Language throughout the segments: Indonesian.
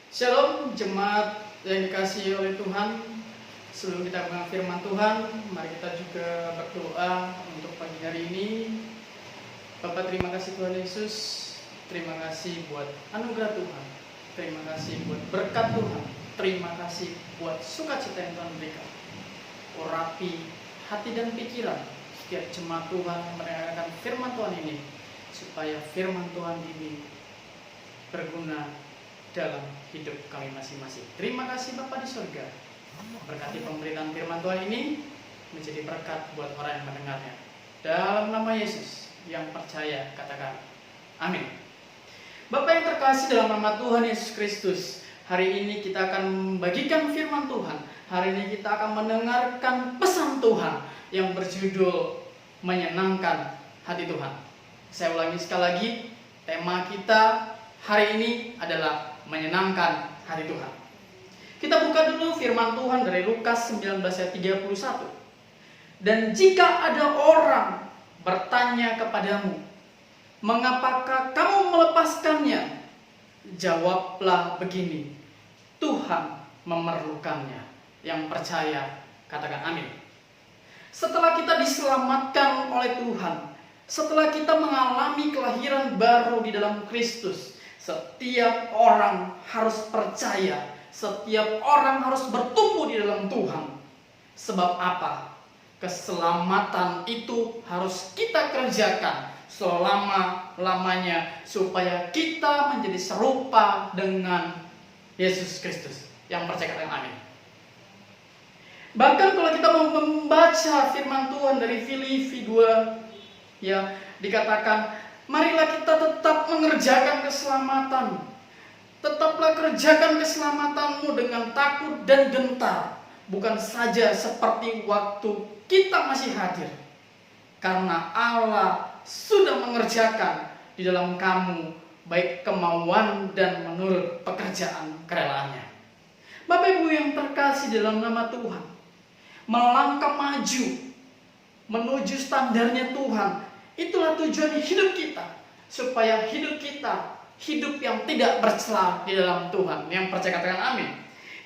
Shalom jemaat yang dikasihi oleh Tuhan. Sebelum kita mengenal firman Tuhan, mari kita juga berdoa untuk pagi hari ini. Bapak, terima kasih Tuhan Yesus. Terima kasih buat anugerah Tuhan. Terima kasih buat berkat Tuhan. Terima kasih buat sukacita yang Tuhan berikan. Urapi hati dan pikiran setiap jemaat Tuhan mendengarkan firman Tuhan ini, supaya firman Tuhan ini berguna dalam hidup kami masing-masing. Terima kasih Bapa di surga. Berkati pemberitaan firman Tuhan ini menjadi berkat buat orang yang mendengarnya. Dalam nama Yesus yang percaya, katakan amin. Bapak yang terkasih dalam nama Tuhan Yesus Kristus, hari ini kita akan membagikan firman Tuhan. Hari ini kita akan mendengarkan pesan Tuhan yang berjudul menyenangkan hati Tuhan. Saya ulangi sekali lagi, tema kita hari ini adalah menyenangkan hati Tuhan. Kita buka dulu firman Tuhan dari Lukas 19 ayat 31. Dan jika ada orang bertanya kepadamu, mengapakah kamu melepaskannya? Jawablah begini, Tuhan memerlukannya. Yang percaya, katakan amin. Setelah kita diselamatkan oleh Tuhan, setelah kita mengalami kelahiran baru di dalam Kristus, setiap orang harus percaya, setiap orang harus bertumbuh di dalam Tuhan. Sebab apa? Keselamatan itu harus kita kerjakan selama-lamanya, supaya kita menjadi serupa dengan Yesus Kristus. Yang percaya, katakan amin. Bahkan kalau kita mau membaca firman Tuhan dari Filipi 2, ya, dikatakan, marilah kita tetap mengerjakan keselamatan. Tetaplah kerjakan keselamatanmu dengan takut dan gentar, bukan saja seperti waktu kita masih hadir, karena Allah sudah mengerjakan di dalam kamu baik kemauan dan menurut pekerjaan kerelaannya. Bapak Ibu yang terkasih dalam nama Tuhan, melangkah maju menuju standarnya Tuhan, itulah tujuan hidup kita, supaya hidup kita hidup yang tidak bercela di dalam Tuhan. Yang percaya, katakan amin.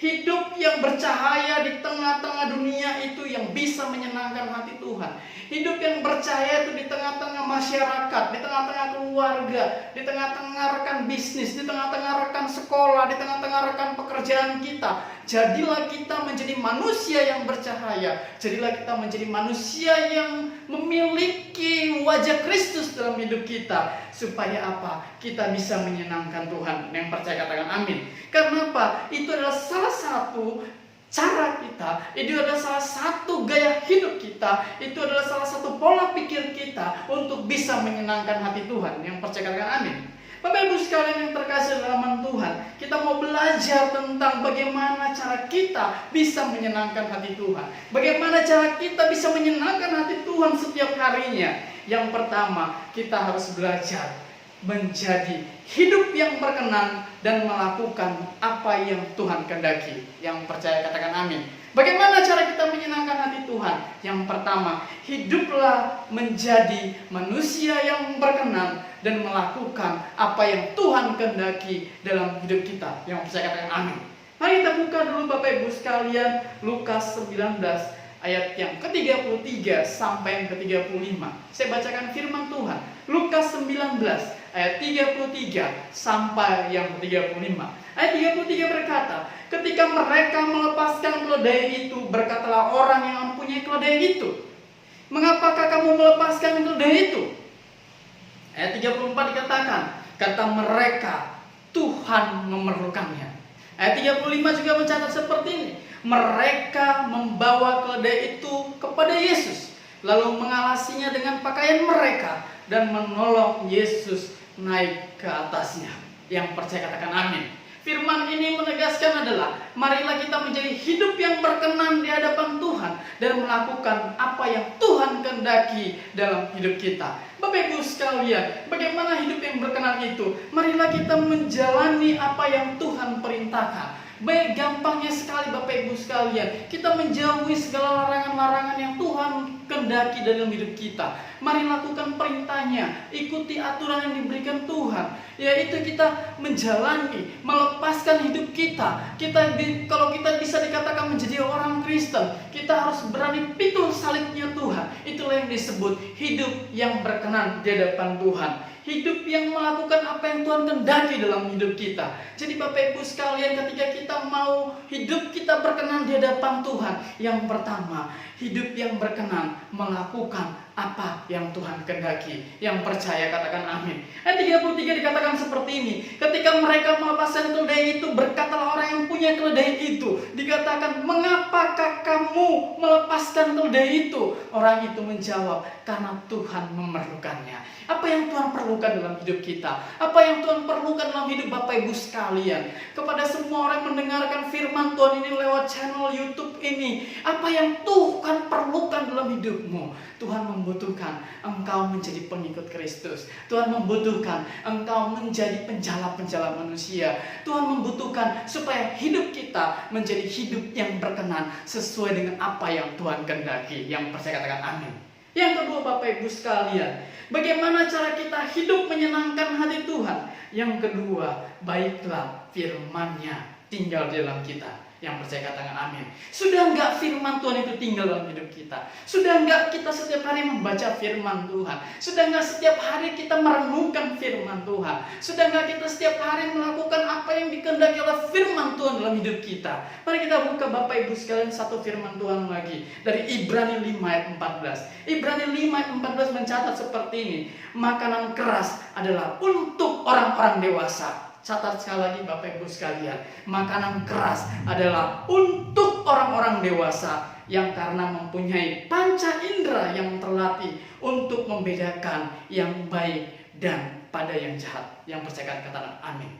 Hidup yang bercahaya di tengah-tengah dunia itu yang bisa menyenangkan hati Tuhan. Hidup yang bercahaya itu di tengah-tengah masyarakat, di tengah-tengah keluarga, di tengah-tengah rekan bisnis, di tengah-tengah rekan sekolah, di tengah-tengah rekan pekerjaan kita. Jadilah kita menjadi manusia yang bercahaya. Jadilah kita menjadi manusia yang memiliki wajah Kristus dalam hidup kita. Supaya apa? Kita bisa menyenangkan Tuhan. Yang percaya, katakan amin. Karena apa? Itu adalah salah satu cara kita, itu adalah salah satu gaya hidup kita, itu adalah salah satu pola pikir kita untuk bisa menyenangkan hati Tuhan. Yang percaya, katakan amin. Bapak Ibu sekalian yang terkasih dalam Tuhan, kita mau belajar tentang bagaimana cara kita bisa menyenangkan hati Tuhan. Bagaimana cara kita bisa menyenangkan hati Tuhan setiap harinya. Yang pertama, kita harus belajar menjadi hidup yang berkenan dan melakukan apa yang Tuhan kehendaki. Yang percaya, katakan amin. Bagaimana cara kita menyenangkan hati Tuhan? Yang pertama, hiduplah menjadi manusia yang berkenan dan melakukan apa yang Tuhan kehendaki dalam hidup kita. Yang percaya, katakan amin. Mari kita buka dulu Bapak Ibu sekalian Lukas 19 ayat yang ke-33 sampai yang ke-35. Saya bacakan firman Tuhan. Lukas 19 ayat 33 sampai yang ke-35. Ayat 33 berkata, ketika mereka melepaskan keledai itu, berkatalah orang yang mempunyai keledai itu, mengapakah kamu melepaskan keledai itu? Ayat 34 dikatakan, kata mereka, Tuhan memerlukannya. Ayat 35 juga mencatat seperti ini, mereka membawa keledai itu kepada Yesus, lalu mengalasinya dengan pakaian mereka dan menolong Yesus naik ke atasnya. Yang percaya, katakan amin. Firman ini menegaskan adalah, marilah kita menjadi hidup yang berkenan di hadapan Tuhan dan melakukan apa yang Tuhan kehendaki dalam hidup kita. Bapak Ibu sekalian, bagaimana hidup yang berkenan itu? Marilah kita menjalani apa yang Tuhan perintahkan. Baik, gampangnya sekali Bapak Ibu sekalian, kita menjauhi segala larangan-larangan yang Tuhan kehendaki dalam hidup kita. Mari lakukan perintahnya, ikuti aturan yang diberikan Tuhan, yaitu kita menjalani, melepaskan hidup kita. Kalau kita bisa dikatakan menjadi orang Kristen, kita harus berani pikul salibnya Tuhan. Itulah yang disebut hidup yang berkenan di hadapan Tuhan. Hidup yang melakukan apa yang Tuhan kehendaki dalam hidup kita. Jadi Bapak Ibu sekalian, ketika kita mau hidup kita berkenan di hadapan Tuhan, yang pertama, hidup yang berkenan melakukan apa yang Tuhan kehendaki. Yang percaya katakan amin. Ayat 33 dikatakan seperti ini. Ketika mereka melepaskan keledai itu, berkatalah orang yang punya keledai itu, dikatakan, mengapakah kamu melepaskan keledai itu? Orang itu menjawab, karena Tuhan memerlukannya. Apa yang Tuhan perlukan dalam hidup kita? Apa yang Tuhan perlukan dalam hidup Bapak Ibu sekalian? Kepada semua orang yang mendengarkan firman Tuhan ini lewat channel YouTube ini, apa yang Tuhan perlukan dalam hidupmu? Tuhan membutuhkan engkau menjadi pengikut Kristus. Tuhan membutuhkan engkau menjadi penjala-penjala manusia. Tuhan membutuhkan supaya hidup kita menjadi hidup yang berkenan sesuai dengan apa yang Tuhan kehendaki. Yang percaya katakan amin. Yang kedua Bapak Ibu sekalian, bagaimana cara kita hidup menyenangkan hati Tuhan? Yang kedua, baiklah firman-Nya tinggal di dalam kita. Yang percaya katakan amin. Sudah enggak firman Tuhan itu tinggal dalam hidup kita? Sudah enggak kita setiap hari membaca firman Tuhan? Sudah enggak setiap hari kita merenungkan firman Tuhan? Sudah enggak kita setiap hari melakukan apa yang dikehendaki oleh firman Tuhan dalam hidup kita? Mari kita buka Bapak Ibu sekalian satu firman Tuhan lagi dari Ibrani 5 ayat 14. Ibrani 5 ayat 14 mencatat seperti ini. Makanan keras adalah untuk orang-orang dewasa. Catat sekali lagi Bapak Ibu sekalian, makanan keras adalah untuk orang-orang dewasa yang karena mempunyai panca indera yang terlatih untuk membedakan yang baik dan pada yang jahat. Yang percaya katakan amin.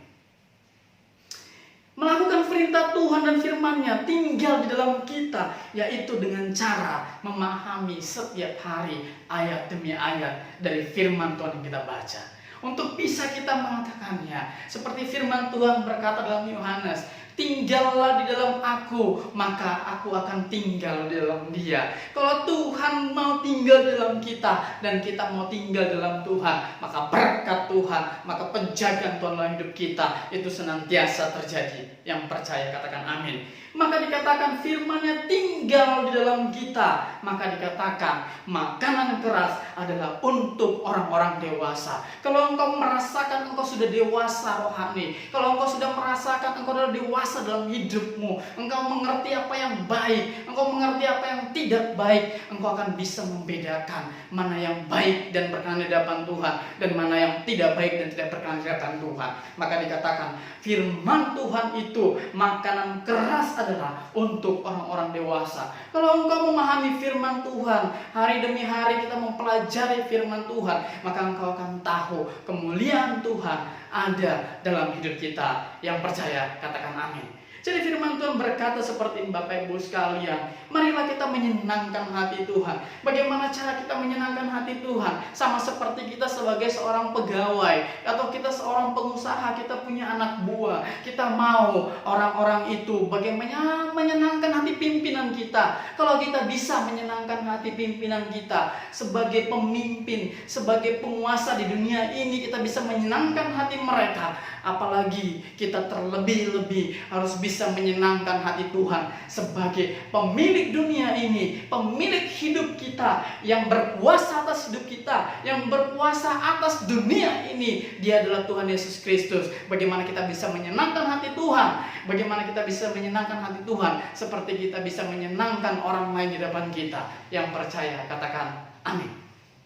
Melakukan perintah Tuhan dan firman-Nya tinggal di dalam kita, yaitu dengan cara memahami setiap hari ayat demi ayat dari firman Tuhan yang kita baca. Untuk bisa kita mengatakannya, seperti firman Tuhan berkata dalam Yohanes, tinggallah di dalam aku, maka aku akan tinggal di dalam dia. Kalau Tuhan mau tinggal di dalam kita, dan kita mau tinggal dalam Tuhan, maka berkat Tuhan, maka penjagaan Tuhan dalam hidup kita, itu senantiasa terjadi. Yang percaya katakan amin. Maka dikatakan firman-Nya tinggal di dalam kita. Maka dikatakan makanan keras adalah untuk orang-orang dewasa. Kalau engkau merasakan engkau sudah dewasa rohani, kalau engkau sudah merasakan engkau sudah dewasa dalam hidupmu, engkau mengerti apa yang baik, engkau mengerti apa yang tidak baik, engkau akan bisa membedakan mana yang baik dan berkenan di hadapan Tuhan, dan mana yang tidak baik dan tidak berkenan di hadapan Tuhan. Maka dikatakan firman Tuhan itu makanan keras adalah untuk orang-orang dewasa. Kalau engkau memahami firman Tuhan, hari demi hari kita mempelajari firman Tuhan, maka engkau akan tahu kemuliaan Tuhan ada dalam hidup kita. Yang percaya katakan amin. Jadi firman Tuhan berkata seperti ini Bapak Ibu sekalian, marilah kita menyenangkan hati Tuhan. Bagaimana cara kita menyenangkan hati Tuhan? Sama seperti kita sebagai seorang pegawai, atau kita seorang pengusaha, kita punya anak buah. Kita mau orang-orang itu bagaimana menyenangkan hati pimpinan kita. Kalau kita bisa menyenangkan hati pimpinan kita, sebagai pemimpin, sebagai penguasa di dunia ini, kita bisa menyenangkan hati mereka. Apalagi kita terlebih-lebih harus bisa menyenangkan hati Tuhan sebagai pemilik dunia ini, pemilik hidup kita, yang berkuasa atas hidup kita, yang berkuasa atas dunia ini. Dia adalah Tuhan Yesus Kristus. Bagaimana kita bisa menyenangkan hati Tuhan? Bagaimana kita bisa menyenangkan hati Tuhan? Seperti kita bisa menyenangkan orang lain di depan kita. Yang percaya katakan amin.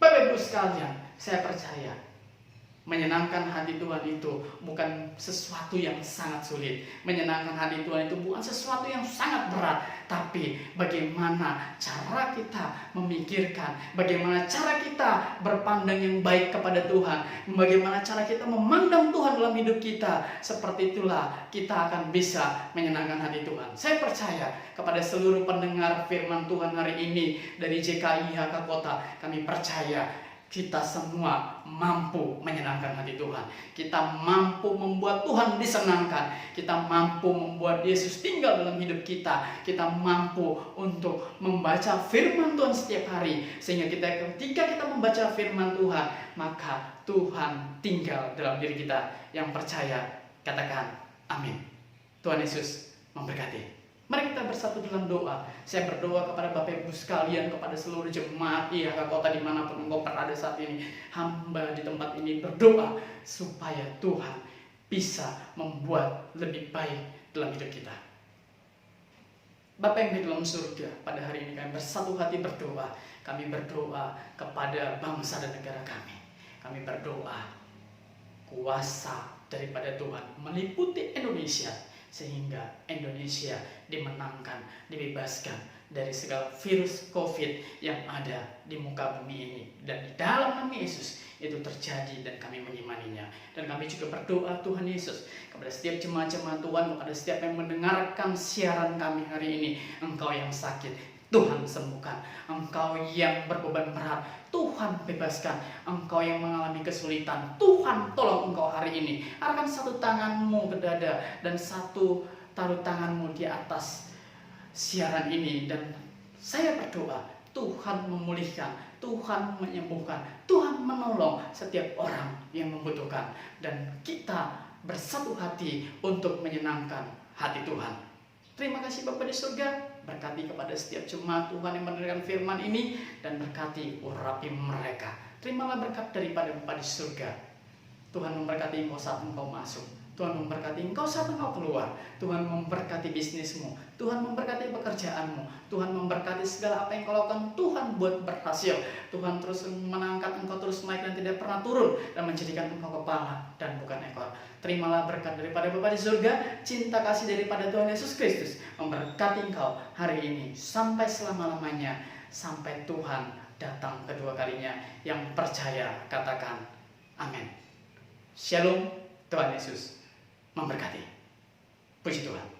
Bapak Ibu sekalian, saya percaya menyenangkan hati Tuhan itu bukan sesuatu yang sangat sulit. Menyenangkan hati Tuhan itu bukan sesuatu yang sangat berat. Tapi bagaimana cara kita memikirkan, bagaimana cara kita berpandang yang baik kepada Tuhan, bagaimana cara kita memandang Tuhan dalam hidup kita. Seperti itulah kita akan bisa menyenangkan hati Tuhan. Saya percaya kepada seluruh pendengar firman Tuhan hari ini dari JKI HK Kota, kami percaya kita semua mampu menyenangkan hati Tuhan. Kita mampu membuat Tuhan disenangkan. Kita mampu membuat Yesus tinggal dalam hidup kita. Kita mampu untuk membaca firman Tuhan setiap hari. Sehingga ketika kita membaca firman Tuhan, maka Tuhan tinggal dalam diri kita. Yang percaya, katakan amin. Tuhan Yesus memberkati. Mari kita bersatu dalam doa. Saya berdoa kepada Bapak Ibu sekalian, kepada seluruh jemaat IHK Kota dimanapun engkau berada saat ini. Hamba di tempat ini berdoa supaya Tuhan bisa membuat lebih baik dalam hidup kita. Bapa yang di dalam surga, pada hari ini kami bersatu hati berdoa. Kami berdoa kepada bangsa dan negara kami. Kami berdoa kuasa daripada Tuhan meliputi Indonesia, sehingga Indonesia dimenangkan, dibebaskan dari segala virus COVID yang ada di muka bumi ini. Dan di dalam nama Yesus itu terjadi dan kami mengimaninya. Dan kami juga berdoa Tuhan Yesus kepada setiap jemaat-jemaat Tuhan, kepada setiap yang mendengarkan siaran kami hari ini. Engkau yang sakit, Tuhan sembuhkan. Engkau yang berbeban berat, Tuhan bebaskan. Engkau yang mengalami kesulitan, Tuhan tolong engkau hari ini. Arahkan satu tanganmu ke dada dan satu taruh tanganmu di atas siaran ini. Dan saya berdoa Tuhan memulihkan, Tuhan menyembuhkan, Tuhan menolong setiap orang yang membutuhkan. Dan kita bersatu hati untuk menyenangkan hati Tuhan. Terima kasih Bapa di surga. Berkati kepada setiap jemaat Tuhan yang mendengarkan firman ini, dan berkati urapi mereka. Terimalah berkat daripada Bapa di surga. Tuhan memberkati engkau saat engkau masuk. Tuhan memberkati engkau saat engkau keluar. Tuhan memberkati bisnismu. Tuhan memberkati pekerjaanmu. Tuhan memberkati segala apa yang kau lakukan. Tuhan buat berhasil. Tuhan terus mengangkat engkau terus naik dan tidak pernah turun, dan menjadikan engkau kepala dan bukan ekor. Terimalah berkat daripada Bapa di surga. Cinta kasih daripada Tuhan Yesus Kristus memberkati engkau hari ini sampai selama-lamanya, sampai Tuhan datang kedua kalinya. Yang percaya katakan amin. Shalom. Tuhan Yesus memberkati. Puji Tuhan.